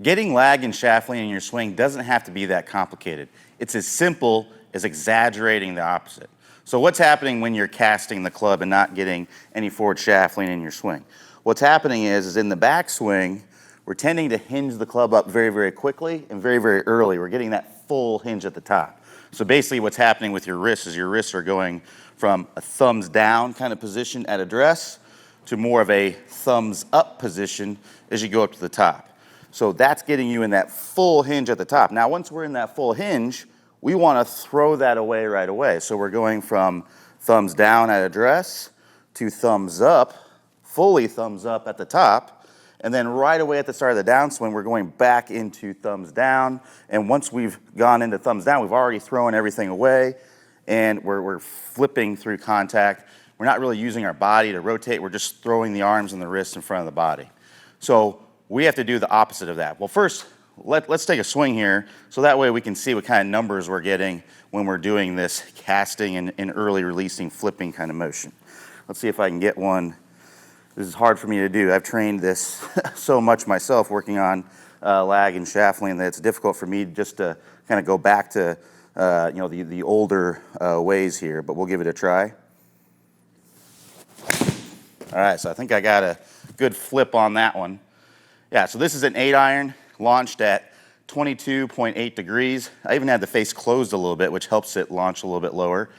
Getting lag and shaft lean in your swing doesn't have to be that complicated. It's as simple as exaggerating the opposite. So what's happening when you're casting the club and not getting any forward shaft lean in your swing? What's happening is in the backswing, we're tending to hinge the club up very, very quickly and very, very early. We're getting that full hinge at the top. So basically what's happening with your wrists is your wrists are going from a thumbs down kind of position at address to more of a thumbs up position as you go up to the top. So that's getting you in that full hinge at the top. Now, once we're in that full hinge, we want to throw that away right away. So we're going from thumbs down at address to thumbs up, fully thumbs up at the top. And then right away at the start of the downswing, we're going back into thumbs down. And once we've gone into thumbs down, we've already thrown everything away. And we're flipping through contact. We're not really using our body to rotate. We're just throwing the arms and the wrists in front of the body. So we have to do the opposite of that. Well, first, let's take a swing here so that way we can see what kind of numbers we're getting when we're doing this casting and early releasing, flipping kind of motion. Let's see if I can get one. This is hard for me to do. I've trained this so much myself working on lag and shaft lean that it's difficult for me just to kind of go back to the older ways here, but we'll give it a try. All right, so I think I got a good flip on that one. Yeah, so this is an 8-iron launched at 22.8 degrees. I even had the face closed a little bit, which helps it launch a little bit lower.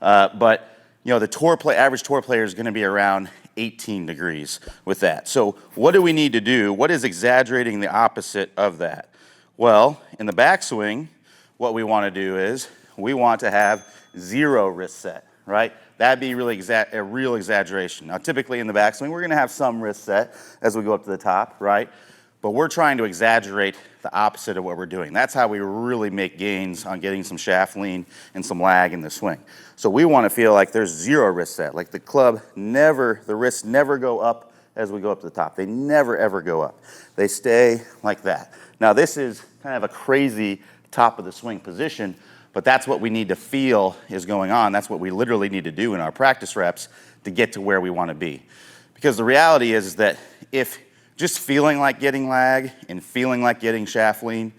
But the average tour player is going to be around 18 degrees with that. So what do we need to do? What is exaggerating the opposite of that? Well, in the backswing, what we want to do is we want to have 0 wrist set, right? That'd be really a real exaggeration. Now, typically in the backswing, we're going to have some wrist set as we go up to the top, right? But we're trying to exaggerate the opposite of what we're doing. That's how we really make gains on getting some shaft lean and some lag in the swing. So we want to feel like there's 0 wrist set, like the wrists never go up as we go up to the top. They never, ever go up. They stay like that. Now, this is kind of a crazy top of the swing position, but that's what we need to feel is going on. That's what we literally need to do in our practice reps to get to where we want to be. Because the reality is that if just feeling like getting lag and feeling like getting shaft lean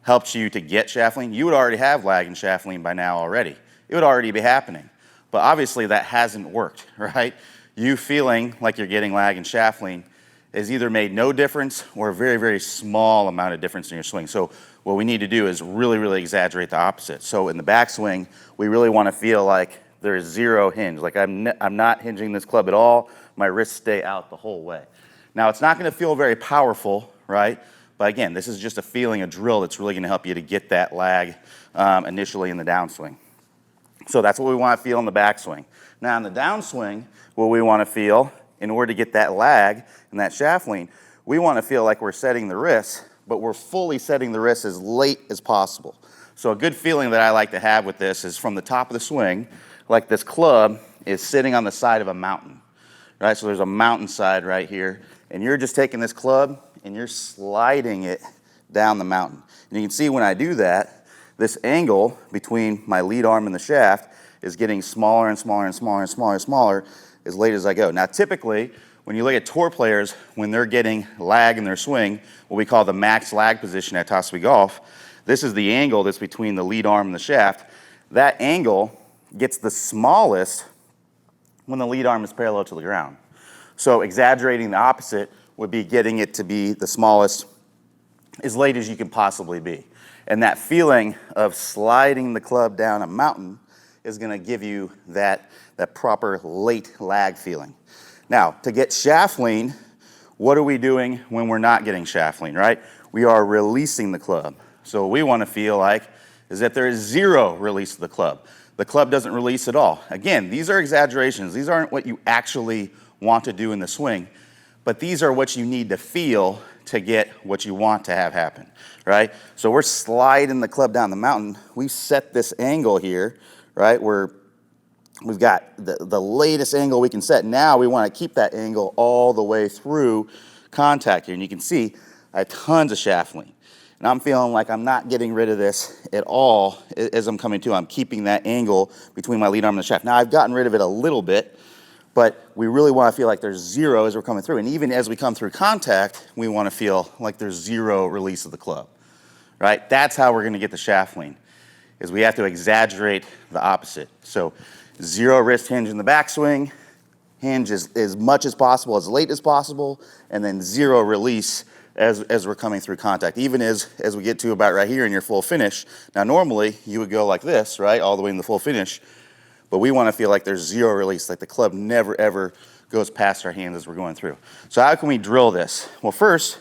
helps you to get shaft lean, you would already have lag and shaft lean by now already. It would already be happening. But obviously that hasn't worked, right? You feeling like you're getting lag and shaft lean has either made no difference or a very, very small amount of difference in your swing. So what we need to do is really, really exaggerate the opposite. So in the backswing, we really want to feel like there's 0 hinge. Like I'm not hinging this club at all. My wrists stay out the whole way. Now, it's not going to feel very powerful, right? But again, this is just a feeling, a drill that's really going to help you to get that lag initially in the downswing. So that's what we want to feel in the backswing. Now, in the downswing, what we want to feel in order to get that lag and that shaft lean, we want to feel like we're setting the wrists, but we're fully setting the wrists as late as possible. So a good feeling that I like to have with this is from the top of the swing, like this club is sitting on the side of a mountain, right? So there's a mountainside right here, and you're just taking this club and you're sliding it down the mountain. And you can see when I do that, this angle between my lead arm and the shaft is getting smaller and smaller and smaller and smaller and smaller as late as I go. Now, typically, when you look at tour players, when they're getting lag in their swing, what we call the max lag position at top speed golf, this is the angle that's between the lead arm and the shaft. That angle gets the smallest when the lead arm is parallel to the ground. So exaggerating the opposite would be getting it to be the smallest as late as you can possibly be. And that feeling of sliding the club down a mountain is going to give you that proper late lag feeling. Now, to get shaft lean, what are we doing when we're not getting shaft lean, right? We are releasing the club. So what we want to feel like is that there is 0 release of the club. The club doesn't release at all. Again, these are exaggerations. These aren't what you actually want to do in the swing, but these are what you need to feel to get what you want to have happen, right? So we're sliding the club down the mountain. We set this angle here, right? We've got the latest angle we can set. Now we want to keep that angle all the way through contact here. And you can see I have tons of shaft lean. And I'm feeling like I'm not getting rid of this at all as I'm coming to. I'm keeping that angle between my lead arm and the shaft. Now I've gotten rid of it a little bit, But we really want to feel like there's zero as we're coming through. And even as we come through contact, we want to feel like there's zero release of the club, right? That's how we're going to get the shaft lean, is we have to exaggerate the opposite. So 0 wrist hinge in the backswing, hinge as much as possible, as late as possible, and then 0 release as we're coming through contact, even as we get to about right here in your full finish. Now normally you would go like this, right, all the way in the full finish, but we want to feel like there's 0 release, like the club never ever goes past our hands as we're going through. So how can we drill this? Well, first,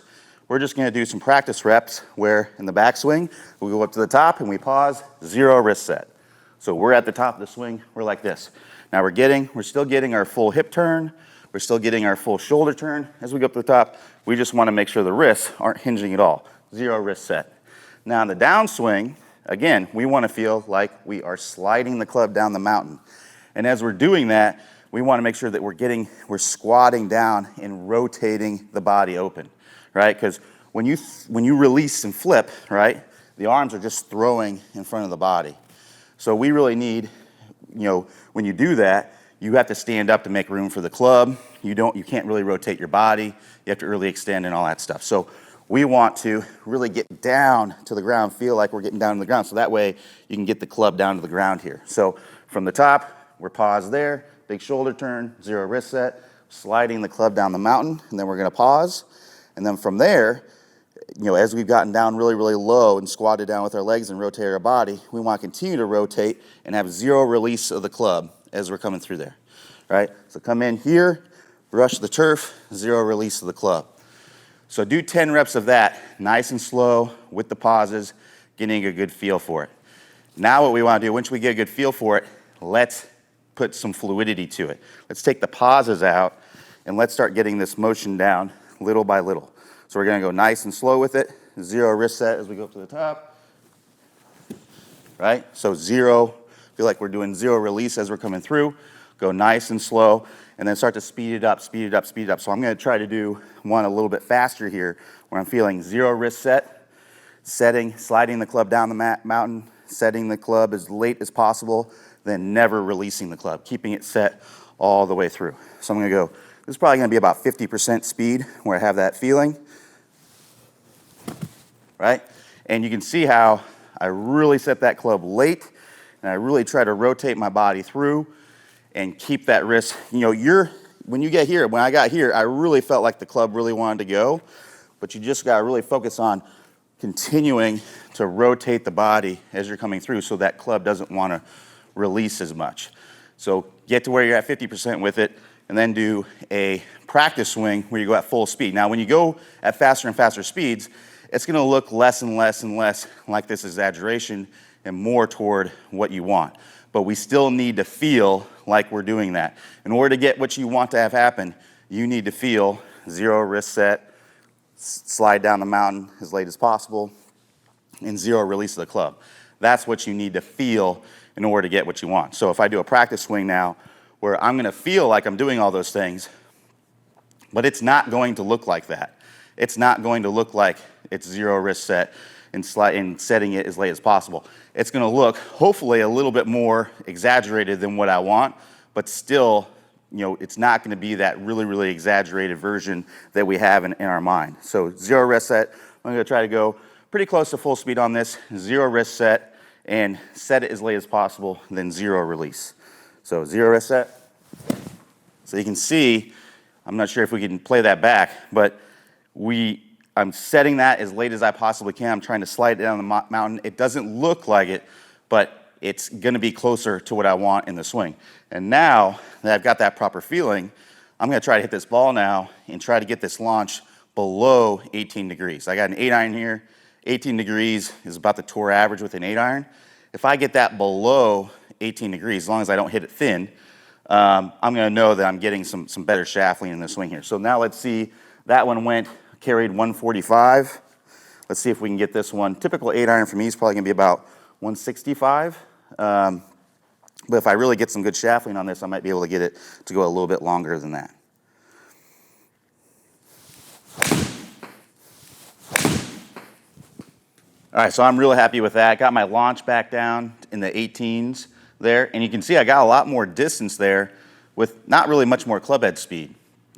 we're just going to do some practice reps where in the backswing, we go up to the top and we pause, 0 wrist set. So we're at the top of the swing, we're like this. Now we're still getting our full hip turn, we're still getting our full shoulder turn. As we go up to the top, we just want to make sure the wrists aren't hinging at all. 0 wrist set. Now in the downswing, again, we want to feel like we are sliding the club down the mountain. And as we're doing that, we want to make sure that we're squatting down and rotating the body open, right? Because when you release and flip, right, the arms are just throwing in front of the body. So we really need, when you do that, you have to stand up to make room for the club. You can't really rotate your body. You have to really extend and all that stuff. So we want to really get down to the ground, feel like we're getting down to the ground. So that way you can get the club down to the ground here. So from the top, we're paused there, big shoulder turn, 0 wrist set, sliding the club down the mountain, and then we're gonna pause. And then from there, as we've gotten down really, really low and squatted down with our legs and rotated our body, we want to continue to rotate and have 0 release of the club as we're coming through there, right? So come in here, brush the turf, 0 release of the club. So do 10 reps of that, nice and slow with the pauses, getting a good feel for it. Now what we want to do, once we get a good feel for it, let's put some fluidity to it. Let's take the pauses out and let's start getting this motion down little by little. So we're going to go nice and slow with it, 0 wrist set as we go up to the top, right? So 0, feel like we're doing 0 release as we're coming through, go nice and slow, and then start to speed it up, speed it up, speed it up. So I'm going to try to do one a little bit faster here, where I'm feeling 0 wrist set, sliding the club down the mountain, setting the club as late as possible, then never releasing the club, keeping it set all the way through. So I'm going to go, this is probably going to be about 50% speed where I have that feeling, right? And you can see how I really set that club late, and I really try to rotate my body through and keep that wrist. When I got here, I really felt like the club really wanted to go, but you just got to really focus on continuing to rotate the body as you're coming through so that club doesn't want to release as much. So get to where you're at 50% with it, and then do a practice swing where you go at full speed. Now, when you go at faster and faster speeds, it's going to look less and less and less like this exaggeration and more toward what you want. But we still need to feel like we're doing that. In order to get what you want to have happen, you need to feel 0 wrist set, slide down the mountain as late as possible, and 0 release of the club. That's what you need to feel in order to get what you want. So if I do a practice swing now where I'm going to feel like I'm doing all those things, but it's not going to look like that. It's not going to look like it's 0 wrist set and setting it as late as possible. It's going to look, hopefully, a little bit more exaggerated than what I want, but still, it's not going to be that really, really exaggerated version that we have in our mind. So 0 wrist set, I'm going to try to go pretty close to full speed on this, 0 wrist set, and set it as late as possible, then 0 release. So 0 wrist set. So you can see, I'm not sure if we can play that back, but I'm setting that as late as I possibly can. I'm trying to slide it down the mountain. It doesn't look like it, but it's going to be closer to what I want in the swing. And now that I've got that proper feeling, I'm going to try to hit this ball now and try to get this launch below 18 degrees. I got an 8-iron here. 18 degrees is about the tour average with an 8-iron. If I get that below 18 degrees, as long as I don't hit it thin, I'm going to know that I'm getting some better shaft lean in the swing here. So now let's see. That one carried 145. Let's see if we can get this one. Typical 8-iron for me is probably going to be about 165. But if I really get some good shaft lean on this, I might be able to get it to go a little bit longer than that. All right, so I'm really happy with that. Got my launch back down in the 18s there, and you can see I got a lot more distance there with not really much more club head speed.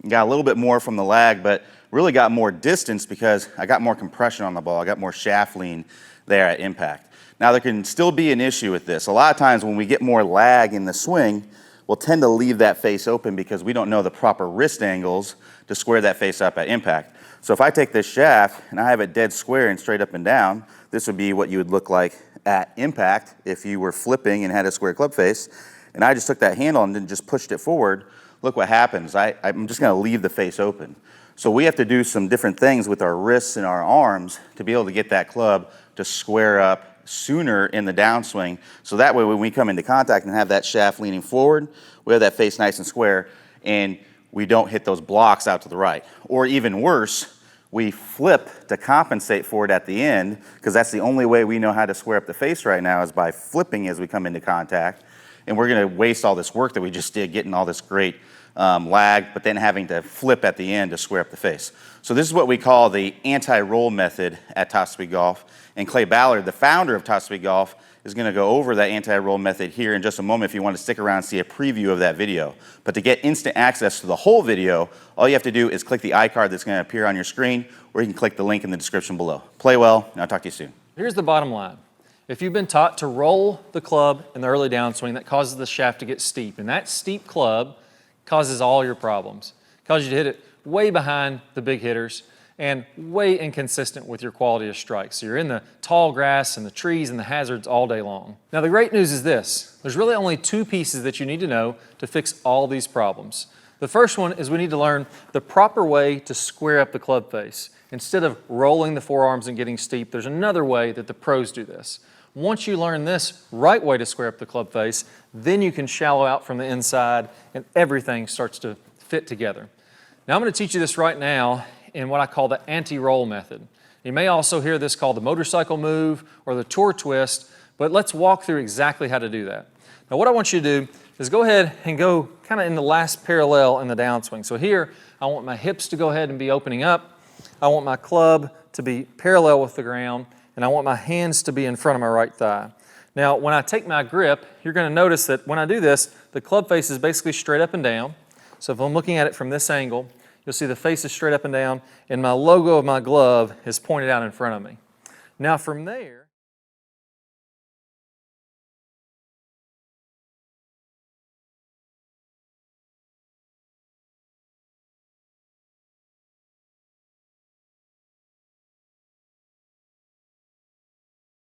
Got a little bit more from the lag, but really got more distance because I got more compression on the ball. I got more shaft lean there at impact. Now there can still be an issue with this. A lot of times when we get more lag in the swing, we'll tend to leave that face open because we don't know the proper wrist angles to square that face up at impact. So if I take this shaft and I have it dead square and straight up and down, this would be what you would look like at impact if you were flipping and had a square club face. And I just took that handle and then just pushed it forward. Look what happens. I'm just gonna leave the face open. So we have to do some different things with our wrists and our arms to be able to get that club to square up sooner in the downswing. So that way when we come into contact and have that shaft leaning forward, we have that face nice and square and we don't hit those blocks out to the right. Or even worse, we flip to compensate for it at the end, because that's the only way we know how to square up the face right now is by flipping as we come into contact. And we're gonna waste all this work that we just did getting all this great lag, but then having to flip at the end to square up the face. So this is what we call the anti-roll method at Top Speed Golf. And Clay Ballard, the founder of Top Speed Golf, is going to go over that anti-roll method here in just a moment if you want to stick around and see a preview of that video. But to get instant access to the whole video, all you have to do is click the iCard that's going to appear on your screen, or you can click the link in the description below. Play well, and I'll talk to you soon. Here's the bottom line. If you've been taught to roll the club in the early downswing, that causes the shaft to get steep. And that steep club causes all your problems. It causes you to hit it way behind the big hitters and way inconsistent with your quality of strikes. So you're in the tall grass and the trees and the hazards all day long. Now the great news is this. There's really only two pieces that you need to know to fix all these problems. The first one is we need to learn the proper way to square up the club face. Instead of rolling the forearms and getting steep, there's another way that the pros do this. Once you learn this right way to square up the club face, then you can shallow out from the inside and everything starts to fit together. Now I'm going to teach you this right now in what I call the anti-roll method. You may also hear this called the motorcycle move or the tour twist, but let's walk through exactly how to do that. Now what I want you to do is go ahead and go kind of in the last parallel in the downswing. So here, I want my hips to go ahead and be opening up. I want my club to be parallel with the ground, and I want my hands to be in front of my right thigh. Now, when I take my grip, you're going to notice that when I do this, the club face is basically straight up and down. So if I'm looking at it from this angle, you'll see the face is straight up and down, and my logo of my glove is pointed out in front of me. Now from there,